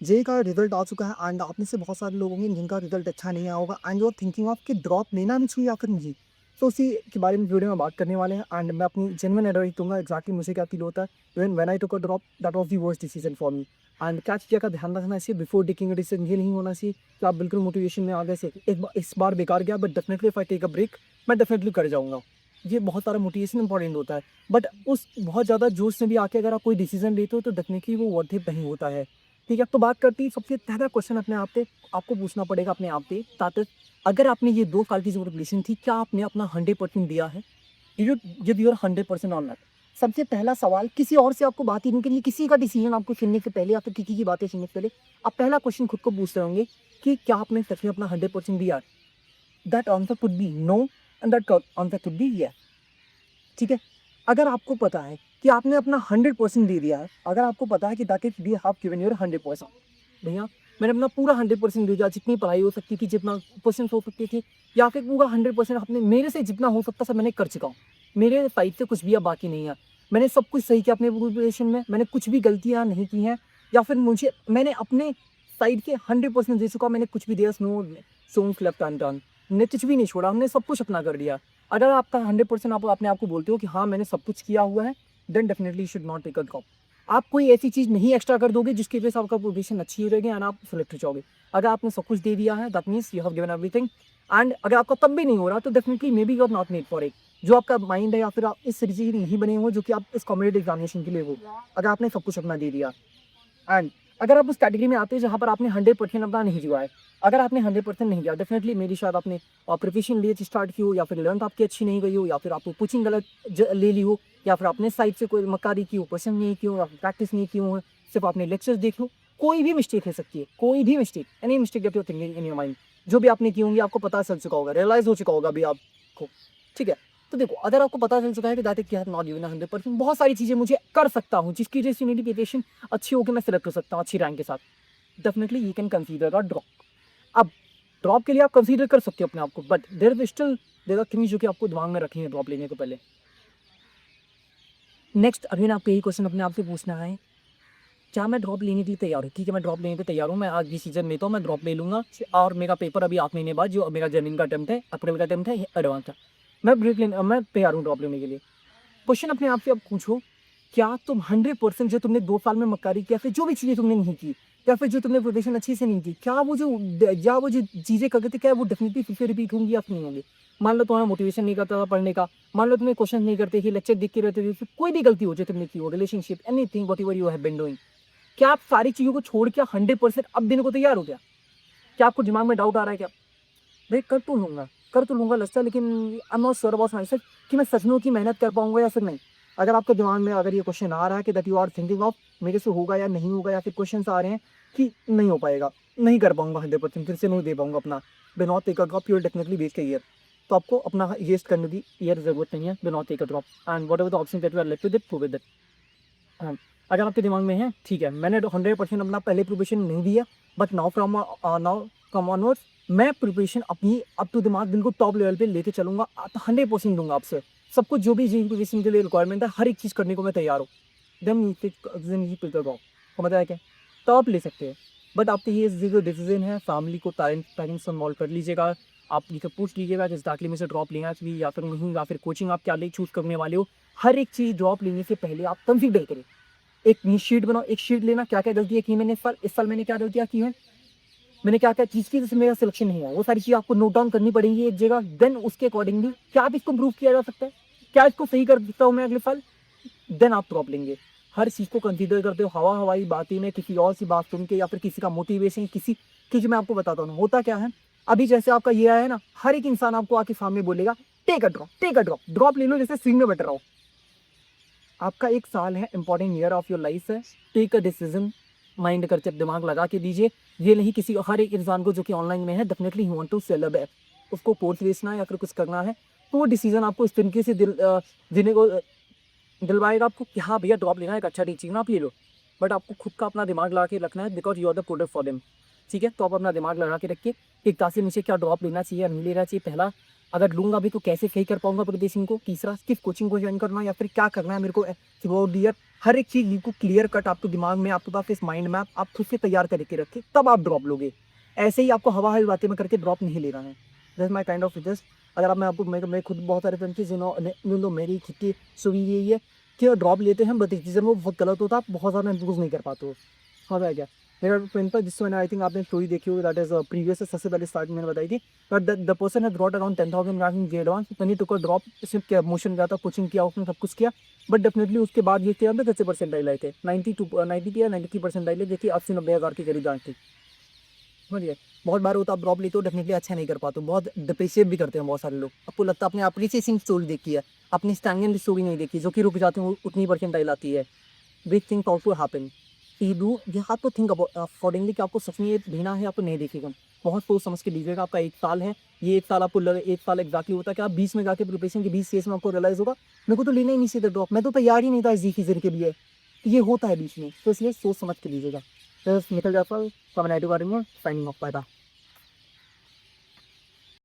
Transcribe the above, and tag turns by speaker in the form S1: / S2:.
S1: जे का रिजल्ट आ चुका है एंड आप में से बहुत सारे लोग होंगे जिनका रिजल्ट अच्छा नहीं आया होगा and you are thinking of कि ड्रॉप लेना भी चाहिए या फिर नहीं। तो उसी के बारे में वीडियो में बात करने वाले हैं एंड मैं अपनी जेन्युइन एडवाइस दूंगा एग्जैक्टली मुझे क्या फील होता है when I took a drop that was the worst decision for me. And क्या चीज़ का ध्यान रखना चाहिए बिफोर टेकिंग अ डिसीजन, ये नहीं होना चाहिए कि आप बिल्कुल मोटिवेशन में आ गए से इस बार बेकार गया but definitely if I take a break मैं डेफिनेटली कर जाऊंगा। ये बहुत सारा मोटिवेशन इंपॉर्टेंट होता है बट उस बहुत ज़्यादा जोश में भी आके अगर आप कोई डिसीजन लेते हो तो डेफिनेटली वो वर्थ इट नहीं होता है। ठीक है, तो बात करते ही सबसे पहला क्वेश्चन अपने आप पे आपको पूछना पड़ेगा अपने आप पे ताकि अगर आपने ये 2 साल की जो रिलेशन थी, क्या आपने अपना 100% दिया है? Did you give your 100% on that? सबसे पहला सवाल किसी और से आपको बात ही नहीं करनी, किसी का डिसीजन आपको सुनने से पहले या फिर किसी की बातें सुनने से पहले आप पहला क्वेश्चन खुद को पूछ रहे होंगे कि क्या आपने सच में अपना 100% दिया? That answer could be no and that answer could be yes. ठीक है? अगर आपको पता है कि आपने अपना 100% दे दिया है, अगर आपको पता है कि that is you have given your 100%, भैया मैंने अपना पूरा 100% दे दिया, जितनी पढ़ाई हो सकती थी, जितना क्वेश्चंस हो सकते थे या फिर पूरा 100% आपने मेरे से जितना हो सकता सब मैंने कर चुका हूँ। मेरे साइड से कुछ भी अब बाकी नहीं है। मैंने सब कुछ सही किया अपने प्रिपरेशन में, मैंने कुछ भी गलतियाँ नहीं की हैं या फिर मुझे मैंने अपने साइड के 100% दे चुका हूँ, मैंने कुछ भी दिया नो स्टोन्स लेफ्ट अनटर्न्ड, हमने कुछ भी नहीं छोड़ा, हमने सब कुछ अपना कर दिया। अगर आपका 100% आप अपने आप को बोलते हो कि हाँ, मैंने सब कुछ किया हुआ है, then definitely you should not take a drop. आप कोई ऐसी चीज़ नहीं एक्स्ट्रा कर दोगे जिसकी वजह से आपका पोजीशन अच्छी हो रहेगी एंड आप सेलेक्ट हो जाओगे। अगर आपने सब कुछ दे दिया है that means you have given everything and अगर आपका तब भी नहीं हो रहा तो definitely may be you are not made for it. जो आपका माइंड है या फिर आप इस तरीके से नहीं बने हो जो कि आप इस कॉम्पिटिटिव एग्जामिनेशन के लिए हो, अगर आपने सब कुछ अपना दे दिया एंड अगर आप उस कैटेगरी में आते हैं जहाँ पर आपने 100% अपना नहीं दिया है, अगर आपने 100% नहीं दिया डेफिनेटली मेरी शायद आपने प्रिपरेशन लेट स्टार्ट की हो या फिर लेंथ आपकी अच्छी नहीं गई हो या फिर आपको कोचिंग गलत ले ली हो या फिर अपने साइड से कोई मक्कारी की हो, पसंद नहीं की हो या फिर प्रैक्टिस नहीं की हो, सिर्फ आपने लेक्चर्स देख लो। कोई भी मिस्टेक हो सकती है, कोई भी mistake, any mistake that you are thinking in your mind, जो भी आपने की होंगी आपको पता चल चुका होगा, रियलाइज हो चुका होगा अभी आपको। ठीक है, तो देखो अगर आपको पता चल चुका है कि दैट इज नॉट गिवन 100%, बहुत सारी चीज़ें मुझे कर सकता हूँ जिसकी वजह से मेरी प्रिपरेशन अच्छी होकर मैं सेलेक्ट हो सकता हूँ अच्छी रैंक के साथ, definitely you can consider a drop. अब ड्रॉप के लिए आप कंसीडर कर सकते हो अपने आप को but there is still there are things जो कि आपको दिमाग में रखनी है ड्रॉप लेने को पहले। नेक्स्ट अगेन आपको यही क्वेश्चन अपने आप से पूछना है, क्या मैं ड्रॉप लेने के लिए तैयार हूँ? ठीक है, मैं ड्रॉप लेने के लिए तैयार हूँ, मैं आज डिसीजन लेता हूँ, मैं ड्रॉप ले लूँगा और मेरा पेपर अभी 8 महीने बाद जो मेरा जनवरी का अटेम्प्ट है, अप्रैल का अटेम्प्ट है, एडवांस था, मैं तैयार हूँ ड्रॉप लेने के लिए। क्वेश्चन अपने आप से अब पूछो, क्या तुम 100% जो तुमने 2 साल में मक्कारी की या फिर जो भी चीज़ें तुमने नहीं की या फिर जो तुमने प्रिपरेशन अच्छे से नहीं की, क्या वो जो चीज़ें कर गए थे, क्या वो डेफिनिटली फिर से रिपीट होंगी या फिर नहीं होंगी? मान लो तुम्हारा मोटिवेशन नहीं करता था पढ़ने का, मान लो तुम्हें क्वेश्चन नहीं करते थे, लेक्चर देख के रहते थे, फिर कोई भी गलती हो जो तुमने की हो, relationship, anything whatever you have been doing, क्या आप सारी चीज़ों को छोड़ के 100% अब देने को तैयार हो क्या? क्या आपको दिमाग में डाउट आ रहा है क्या? भई कर तो लूँगा लक्ष्य, लेकिन I am not sure about myself कि मैं सच में उतनी मेहनत कर पाऊँगा या फिर नहीं। अगर आपके दिमाग में अगर ये क्वेश्चन आ रहा है कि that you are thinking of मेरे से होगा या नहीं होगा या फिर क्वेश्चन्स आ रहे हैं कि नहीं हो पाएगा, नहीं कर पाऊँगा 100% फिर से नहीं दे पाऊँगा अपना, will not take a drop, you will definitely waste a year. तो आपको अपना वेस्ट करने की ईयर ज़रूरत नहीं है, will not take a drop and whatever the option that you are left with it, go with it. हाँ, अगर आपके दिमाग में है, ठीक है, मैंने तो 100% अपना पहले प्रिपरेशन नहीं दिया, बट नाउ फ्रॉम ऑनवर्ड्स मैं प्रिपरेशन अपनी अप टू द मार्क बिल्कुल टॉप लेवल पे लेके चलूँगा, 100% दूँगा आपसे। सब कुछ जो भी जी प्रिपरेशन के लिए रिक्वायरमेंट है, हर एक चीज़ करने को मैं तैयार हूँ। Then he pick the drop, आपको पता है क्या? तो आप ले सकते हैं, बट आपके ये जो डिसीज़न है, फैमिली को पेरेंट्स से इन्वॉल्व कर लीजिएगा, आप ये पूछ लीजिएगा कि एग्ज़ैक्टली मुझे ड्रॉप लेना चाहिए या फिर नहीं, या फिर कोचिंग आप क्या ले चूज़ करने वाले हो। हर एक चीज़ ड्रॉप लेने से पहले आप कंसीडर करें। एक नी शीट बनाओ, एक शीट लेना क्या-क्या गलतियाँ की मैंने इस साल मैंने क्या गलतियाँ की हैं, मैंने क्या-क्या चीज़ की जिससे मेरा सिलेक्शन नहीं हुआ, वो सारी चीज़ें आपको नोट डाउन करनी पड़ेंगी एक जगह, देन उसके अकॉर्डिंगली क्या आप इसको इम्प्रूव किया जा सकता है? क्या इसको सही कर सकता हूँ मैं अगले साल? देन आप ड्रॉप लेंगे। हर चीज़ को कंसीडर करते हो, हवा-हवाई बातें में किसी और की बात सुन के या फिर किसी का मोटिवेशन क्योंकि मैं आपको बताता हूँ, होता क्या है, अभी जैसे आपका ये आया है ना, हर एक इंसान आपको आके सामने बोलेगा, टेक अ ड्रॉप, ड्रॉप ले लो जैसे स्विंग में बट रहा हो। आपका 1 साल है, important year of your life है, टेक अ डिसीजन, माइंड करके दिमाग लगा के दीजिए। ये नहीं किसी हर एक इंसान को जो कि ऑनलाइन में है definitely he want to sell a bag, उसको कोर्स बेचना है या फिर कुछ करना है, तो वो डिसीजन आपको इस तरीके से देने को दिलवाएगा आपको कि हाँ भैया ड्रॉप लेना है, एक अच्छा टीचिंग आप ले लो, बट आपको खुद का अपना दिमाग लगा के रखना है because you are the product for them. ठीक है, तो आप अपना दिमाग लगा के रखिए कि ताकि मुझे क्या ड्रॉप लेना चाहिए या नहीं लेना चाहिए, पहला अगर लूँगा भी तो कैसे सही कर पाऊँगा प्रिपरेशन को, तीसरा किस कोचिंग को ज्वाइन करना है या फिर क्या करना है मेरे को थ्रू आउट द ईयर, हर एक चीज़ बिल्कुल क्लियर कट आपके दिमाग में, आपके पास इस माइंड मैप आप खुद से तैयार करके रखें, तब आप ड्रॉप लोगे। ऐसे ही आपको हवा-हवाई बातें में करके ड्रॉप नहीं लेना है। That's my kind of suggest. अगर आप मैं आपको मैं खुद बहुत सारे फ्रेंड्स हैं जिन्होंने इवन दो मेरी खुद की सुनी यही है कि ड्रॉप लेते हैं, बट एक चीज़ वो बहुत गलत होता है, आप बहुत ज़्यादा इम्प्रूव नहीं कर पाते हो। होता है क्या? मेरा फ्रेंड था जिससे मैंने आई थिंक आपने स्टोरी देखी होगी, दैट इज़ प्रीवियस से सबसे पहले स्टार्टिंग मैंने बताई थी। But the person had got around 10,000 rank in advance when he टूक अ ड्रॉप। सिर्फ क्या मोशन गया था, कोचिंग किया उसने, सब कुछ किया, बट डेफिनेटली उसके बाद ये किया हमने कैसे परसेंटाइल आए थे 90 या 90 की परसेंटाइल है, देखिए 80-90 हज़ार के करीब रैंक थी। समझिए, बहुत बार होता है आप ड्रॉप लेते हो डेफिनेटली अच्छा नहीं कर पाते हो, बहुत डिप्रेसिव भी करते हैं बहुत सारे लोग। आपको लगता है आपने अप्रिसिएशन स्टोरी देखी है, अपनी स्टैंडिंग स्टोरी नहीं देखी, जो कि रुक जाते हैं उतनी परसेंटाइल आती है। Big thing also happen. You do you have to think about accordingly कि आपको सच में ये देना है, आपको नहीं देखिएगा। बहुत सोच समझ के दीजिएगा। आपका 1 साल है, ये 1 साल आपको लगे 1 साल एग्जैक्टली होता है कि आप 20 में जाके प्रिपरेशन के 20 फेज़ में आपको रियलाइज़ होगा, मेरे को तो लेना ही नहीं चाहिए था ड्रॉप, मैं तो तैयार ही नहीं था इस रीज़न के लिए। ये होता है बीच में, तो इसलिए सोच समझ के लीजिएगा। बस निकल जाता हूँ, साइनिंग ऑफ, बाय बाय।